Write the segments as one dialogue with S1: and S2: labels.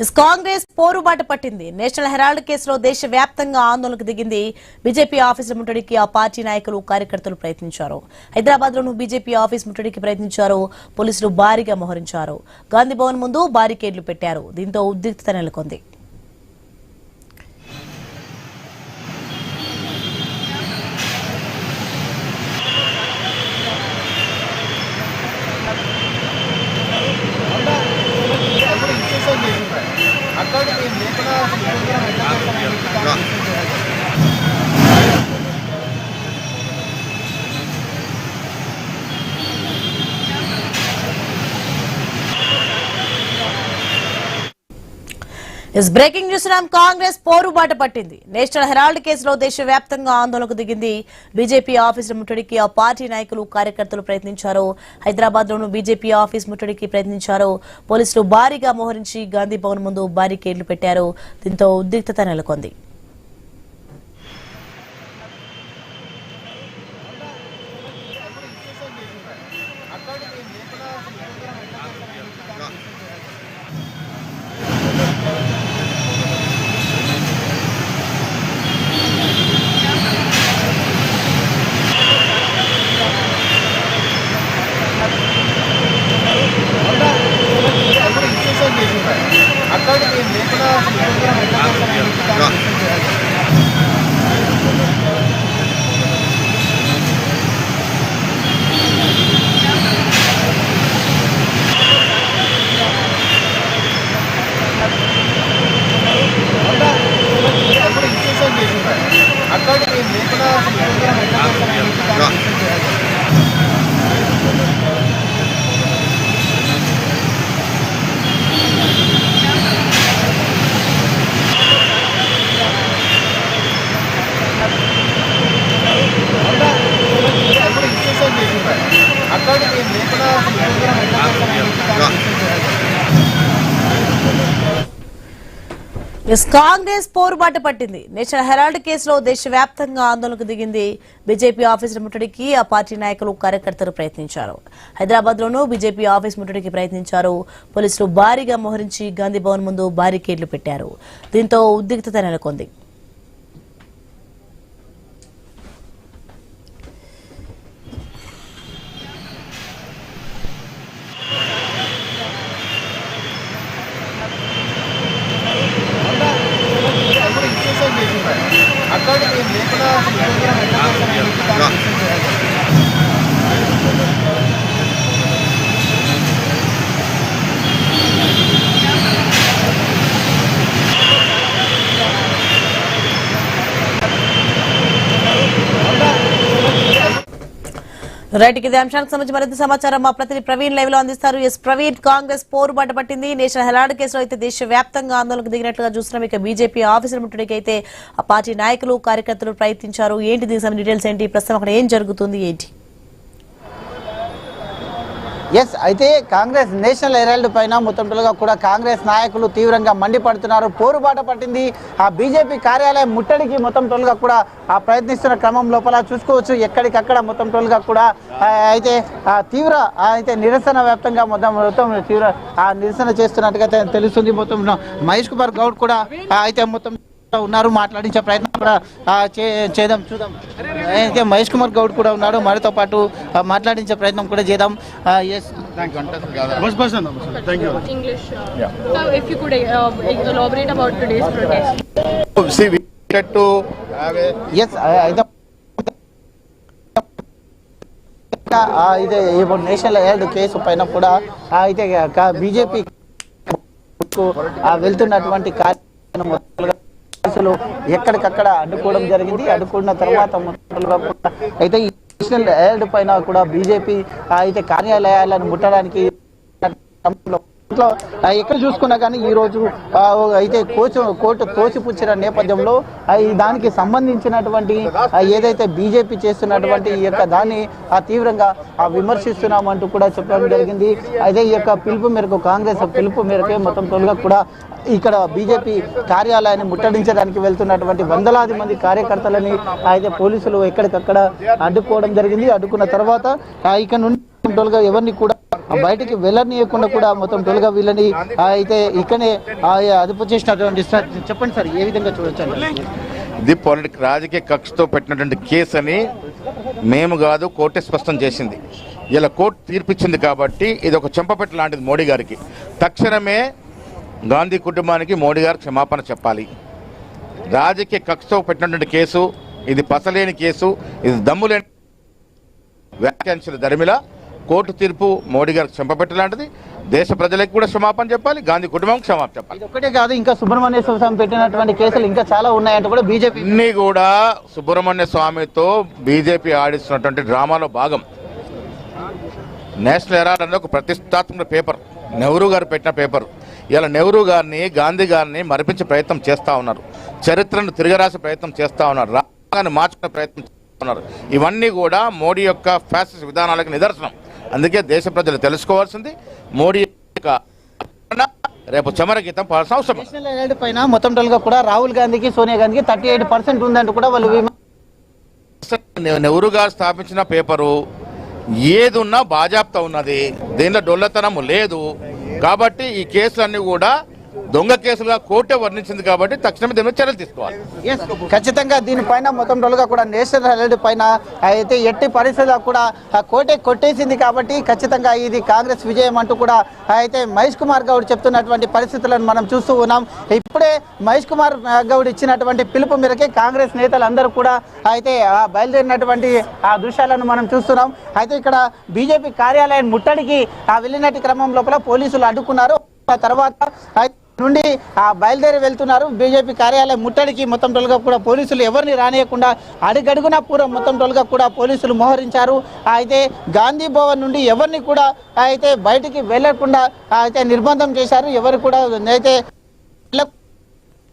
S1: కాంగ్రెస్ పోరుబాట పట్టింది. National Herald కేసులో దేశవ్యాప్తంగా ఆందోళనకు దిగింది. బీజేపీ ఆఫీసుల ముట్టడికి ఆ పార్టీ నాయకులు కార్యకర్తలు ప్రయత్నించారు. హైదరాబాద్ లోనూ బీజేపీ ఆఫీస్ ముట్టడికి ప్రయత్నించారు. పోలీసులు భారీగా మోహరించారు. గాంధీ భవన్ ముందు బారికేడ్లు పెట్టారు. దీంతో ఉద్రిక్తత నెలకొంది. Breaking news. కాంగ్రెస్ పోరుబాట పట్టింది. నేషనల్ హెరాల్డ్ కేసులో దేశవ్యాప్తంగా ఆందోళనకు దిగింది. బీజేపీ ఆఫీసుల ముట్టడికి ఆ పార్టీ నాయకులు కార్యకర్తలు ప్రయత్నించారు. హైదరాబాద్ లోనూ బీజేపీ ఆఫీస్ ముట్టడికి ప్రయత్నించారు. పోలీసులు భారీగా మోహరించి గాంధీ భవన్ ముందు బారికేడ్లు పెట్టారు. దీంతో ఉద్రిక్తత నెలకొంది. కాంగ్రెస్ పోరుబాట పట్టింది. నేషనల్ హెరాల్డ్ కేసులో దేశవ్యాప్తంగా ఆందోళనకు దిగింది. బీజేపీ ఆఫీసుల ముట్టడికి ఆ పార్టీ నాయకులు కార్యకర్తలు ప్రయత్నించారు. హైదరాబాద్ లోనూ బీజేపీ ఆఫీస్ ముట్టడికి ప్రయత్నించారు. పోలీసులు భారీగా మోహరించి గాంధీ భవన్ ముందు బారికేడ్లు పెట్టారు. దీంతో ఉద్రిక్తత నెలకొంది. రైట్, ఇదే అంశానికి సంబంధించి మరింత సమాచారం మా ప్రతినిధి ప్రవీణ్ లైవ్ లో అందిస్తారు. ప్రవీణ్, కాంగ్రెస్ పోరుబాట పట్టింది. నేషనల్ హెరాల్డ్ కేసులో అయితే దేశవ్యాప్తంగా ఆందోళనకు దిగినట్లుగా చూస్తున్నాం. ఇక బీజేపీ ఆఫీసుల ముట్టడికి అయితే ఆ పార్టీ నాయకులు కార్యకర్తలు ప్రయత్నించారు. ఏంటి దీనికి సంబంధించిన డీటెయిల్స్ ఏంటి? ప్రస్తుతం అక్కడ ఏం జరుగుతుంది ఏంటి?
S2: ఎస్, అయితే కాంగ్రెస్ నేషనల్ హెరాల్డ్ పైన మొత్తంగా కూడా కాంగ్రెస్ నాయకులు తీవ్రంగా మండిపడుతున్నారు. పోరుబాట పట్టింది. ఆ బీజేపీ కార్యాలయం ముట్టడికి మొత్తంగా కూడా ఆ ప్రయత్నిస్తున్న క్రమం లోపల చూసుకోవచ్చు. ఎక్కడికక్కడ మొత్తంగా కూడా అయితే తీవ్ర అయితే నిరసన వ్యాప్తంగా మొత్తం తీవ్ర నిరసన చేస్తున్నట్టుగా తెలుస్తుంది. మొత్తం మహేష్ కుమార్ గౌడ్ కూడా అయితే మొత్తం ఉన్నారు. మాట్లాడించే ప్రయత్నం కూడా చేద్దాం, చూద్దాం. అయితే మహేష్ కుమార్ గౌడ్ కూడా ఉన్నాడు. మరితో పాటు మాట్లాడించే ప్రయత్నం కూడా చేద్దాం. అయితే నేషనల్ హెరాల్డ్ కేసు పైన కూడా అయితే బీజేపీ వెళ్తున్నటువంటి కార్యక్రమం అసలు ఎక్కడికక్కడ అడ్డుకోవడం జరిగింది. అడ్డుకున్న తర్వాత అయితే ఈ నేషనల్ హెరాల్డ్ పైన కూడా బీజేపీ అయితే కార్యాలయాలను ముట్టడానికి ఎక్కడ చూసుకున్నా కానీ ఈ రోజు అయితే కోర్టు తోసిపుచ్చిన నేపథ్యంలో దానికి సంబంధించినటువంటి ఏదైతే బీజేపీ చేస్తున్నటువంటి ఈ యొక్క దాన్ని తీవ్రంగా విమర్శిస్తున్నామంటూ కూడా చెప్పడం జరిగింది. అయితే ఈ యొక్క పిలుపు మేరకు కాంగ్రెస్ పిలుపు మేరకే మొత్తం తొలగా కూడా ఇక్కడ బీజేపీ కార్యాలయాన్ని ముట్టడించడానికి వెళ్తున్నటువంటి వందలాది మంది కార్యకర్తలని అయితే పోలీసులు ఎక్కడికక్కడ అడ్డుకోవడం జరిగింది. అడ్డుకున్న తర్వాత ఇక నుండి ఎవరిని కూడా బయటికి వెళ్ళనీయకుండా కూడా మొత్తం టోల్గా వీళ్ళని అయితే ఇక్కడనే అదుపు చేసినటువంటి చెప్పండి సార్, ఏ విధంగా చూడొచ్చు?
S3: ఇది రాజకీయ కక్షతో పెట్టినటువంటి కేసు అని మేము కాదు, కోర్టే స్పష్టం చేసింది. ఇలా కోర్టు తీర్పిచ్చింది కాబట్టి ఇది ఒక చెంపపెట్టు లాంటిది మోడీ గారికి. తక్షణమే గాంధీ కుటుంబానికి మోడీ గారు క్షమాపణ చెప్పాలి. రాజకీయ కక్షతో పెట్టినటువంటి కేసు ఇది, పసలేని కేసు ఇది, దమ్ములేని వ్యాఖ్యానించిన ధర్మిల కోర్టు తీర్పు మోడీ గారికి చెంపపెట్టు లాంటిది. దేశ ప్రజలకు కూడా క్షమాపణ చెప్పాలి, గాంధీ కుటుంబం క్షమాపణ చెప్పాలి.
S2: ఒకటే కాదు, ఇంకా సుబ్రహ్మణ్య స్వామి పెట్టినటువంటి కేసులు ఇంకా చాలా ఉన్నాయంటే కూడా బీజేపీ
S3: ఇన్ని కూడా సుబ్రహ్మణ్య స్వామితో బీజేపీ ఆడిస్తున్నటువంటి డ్రామాలో భాగం. నేషనల్ హెరాల్డ్ అనేది ఒక ప్రతిష్టాత్మక పేపర్, నెహ్రూ గారు పెట్టిన పేపర్. ఇలా నెహ్రూ గారిని, గాంధీ గారిని మరిపించే ప్రయత్నం చేస్తూ ఉన్నారు, చరిత్రను తిరగరాసే ప్రయత్నం చేస్తూ ఉన్నారు, రాజ్యాంగాన్ని మార్చుకునే ప్రయత్నం చేస్తూ ఉన్నారు. ఇవన్నీ కూడా మోడీ యొక్క ఫ్యాసిస్ట్ విధానాలకు నిదర్శనం. అందుకే దేశ ప్రజలు తెలుసుకోవాల్సింది మోడీ యొక్క రేపు చమరగీతం పాల్సిన అవసరం.
S2: నేషనల్ హెరాల్డ్ పైన మొత్తం టోల్గా కూడా రాహుల్ గాంధీకి, సోనియా గాంధీకి 38% ఉందంటూ కూడా వాళ్ళు
S3: నెహ్రూ గారు స్థాపించిన పేపరు ఏది ఉన్నా బాజాప్తా ఉన్నది, దీనిలో డొల్లతనం లేదు. కాబట్టి ఈ కేసులన్నీ కూడా దొంగ కేసులుగా కోర్టే వర్ణించింది కాబట్టి తక్షణమే దీని మీద చర్యలు తీసుకోవాలి.
S2: ఖచ్చితంగా దీనిపైన మొత్తం టోల్గా కూడా నేషనల్ హెరాల్డ్ పైన అయితే ఎట్టి పరిస్థితుల్లో కూడా కోర్టే కొట్టేసింది కాబట్టి ఖచ్చితంగా ఇది కాంగ్రెస్ విజయం అంటూ కూడా అయితే మహేష్ కుమార్ గౌడ్ చెప్తున్నటువంటి పరిస్థితులను మనం చూస్తూ ఉన్నాం. ఇప్పుడే మహేష్ కుమార్ గౌడ్ ఇచ్చినటువంటి పిలుపు మేరకే కాంగ్రెస్ నేతలందరూ కూడా అయితే బయలుదేరినటువంటి ఆ దృశ్యాలను మనం చూస్తున్నాం. అయితే ఇక్కడ బీజేపీ కార్యాలయం ముట్టడికి వెళ్ళినట్టు క్రమం లోపల పోలీసులు అడ్డుకున్నారు. ఆ తర్వాత నుండి బయలుదేరి వెళ్తున్నారు. బీజేపీ కార్యాలయం ముట్టడికి మొత్తం టోల్గా కూడా పోలీసులు ఎవరిని రానియకుండా అడుగడుగున పూర్వం మొత్తం టోల్గా కూడా పోలీసులు మోహరించారు. అయితే గాంధీ భవన్ నుండి ఎవరిని కూడా అయితే బయటికి వెళ్లకుండా అయితే నిర్బంధం చేశారు. ఎవరు కూడా అయితే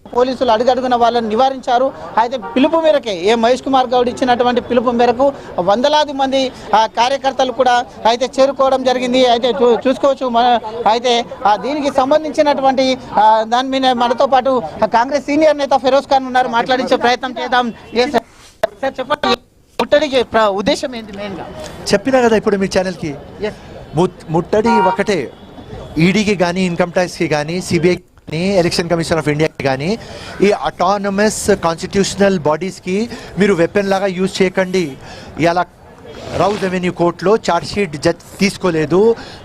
S2: పోలీసులు అడుగడుగున వాళ్ళని నివారించారు. అయితే పిలుపు మేరకే మహేష్ కుమార్ గౌడ్ ఇచ్చినటువంటి పిలుపు మేరకు వందలాది మంది కార్యకర్తలు కూడా అయితే చేరుకోవడం జరిగింది. అయితే చూసుకోవచ్చు. అయితే దీనికి సంబంధించినటువంటి దాని మీద మనతో పాటు కాంగ్రెస్ సీనియర్ నేత ఫిరోజ్ ఖాన్ ఉన్నారు, మాట్లాడించే ప్రయత్నం చేద్దాం. సార్ చెప్పండి, ముట్టడికి ఉద్దేశం ఏంటి మెయిన్గా?
S4: చెప్పినా కదా ఇప్పుడు మీ ఛానల్కి. ముట్టడి ఒకటే, ఈడీకి కానీ, ఇన్కమ్ ట్యాక్స్కి కానీ, సిబిఐ ఎలక్షన్ కమిషన్ ఆఫ్ ఇండియాకి కానీ, ఈ అటానమస్ కాన్స్టిట్యూషనల్ బాడీస్కి మీరు వెపన్ లాగా యూజ్ చేయకండి. ఇలా రౌజ్ రెవెన్యూ కోర్టులో ఛార్జ్షీట్ జడ్జ్ తీసుకోలేదు.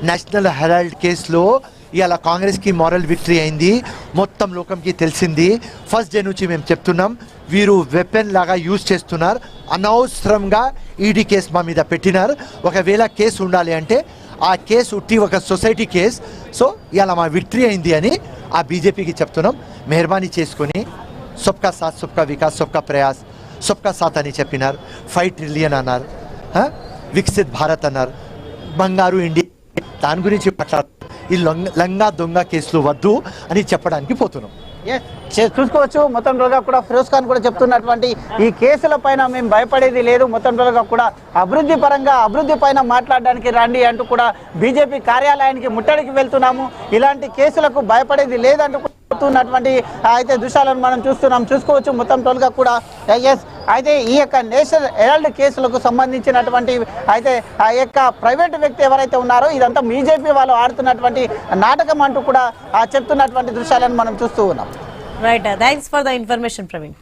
S4: నేషనల్ హెరాల్డ్ కేసులో ఇలా కాంగ్రెస్కి మారల్ విక్టరీ అయింది, మొత్తం లోకంకి తెలిసింది. ఫస్ట్ డే నుంచి మేము చెప్తున్నాం, వీరు వెపన్ లాగా యూజ్ చేస్తున్నారు. అనవసరంగా ఈడీ కేసు మా మీద పెట్టినారు. ఒకవేళ కేసు ఉండాలి అంటే ఆ కేసు ఉట్టి ఒక సొసైటీ కేసు. సో ఇలా మా విక్టరీ అయింది అని ఆ బీజేపీకి చెప్తున్నాం. మెహర్బానీ చేసుకొని సబ్కా సాత్, సబ్కా వికాస్, సబ్కా ప్రయాస్, సబ్కా సాత్ అని చెప్పినారు. 5 ట్రిలియన్ అన్నారు, వికసిత్ భారత్ అన్నారు, బంగారు ఇండియా, దాని గురించి మాట్లాడారు. ఈ లంగా దొంగ కేసులు వద్దు అని చెప్పడానికి పోతున్నాం.
S2: చూసుకోవచ్చు. మొత్తం రోజుగా కూడా ఫిరోజ్ ఖాన్ కూడా చెప్తున్నటువంటి ఈ కేసుల పైన మేము భయపడేది లేదు, మొత్తం రోజుగా కూడా అభివృద్ధి పరంగా అభివృద్ధి పైన మాట్లాడడానికి రండి అంటూ కూడా బీజేపీ కార్యాలయానికి ముట్టడికి వెళ్తున్నాము, ఇలాంటి కేసులకు భయపడేది లేదంటూ చెప్తున్నటువంటి అయితే దృశ్యాలను మనం చూసుకోవచ్చు. మొత్తం టోల్గా కూడా అయితే ఈ యొక్క నేషనల్ హెరాల్డ్ కేసులకు సంబంధించినటువంటి అయితే ఆ యొక్క ప్రైవేట్ వ్యక్తి ఎవరైతే ఉన్నారో ఇదంతా బీజేపీ వాళ్ళు ఆడుతున్నటువంటి నాటకం అంటూ కూడా చెప్తున్నటువంటి దృశ్యాలను మనం చూస్తూ ఉన్నాం.
S1: Right, thanks for the information Praveen.